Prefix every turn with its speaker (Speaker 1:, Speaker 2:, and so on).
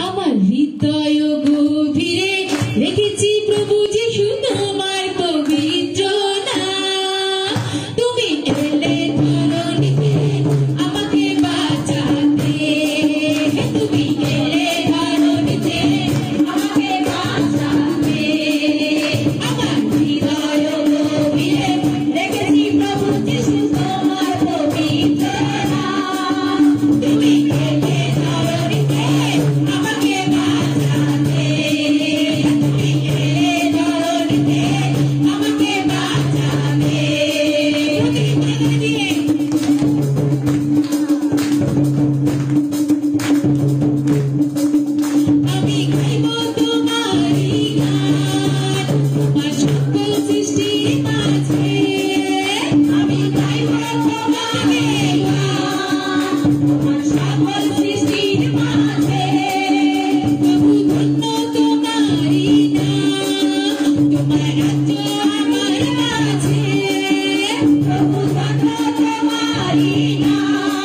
Speaker 1: আমার হৃদয় গভীরে রেখেছি প্রভু যিশু তোমার পবিত্র নাম। তুমি এলে ধরণীতে আমাকে বাঁচাতে, তুমি এলে ধরণীতে আমাকে বাঁচাতে। আমার হৃদয় গভীরে রেখেছি প্রভু যিশু তোমার পবিত্র নাম। তুমি এলে ধরণীতে আমাকে বাঁচাতে, তুমি এলে ধরণীতে আমাকে বাঁচাতে। আমি গাইব তোমারই গান, তোমার সকল সৃষ্টির মাঝে। আমি গাইব তোমারই গান, তোমার সকল সৃষ্টির মাঝে। প্রভু ধন্য তোমারই নাম, তোমার রাজ্য আমার কাছে। প্রভু ধন্য তোমারই নাম,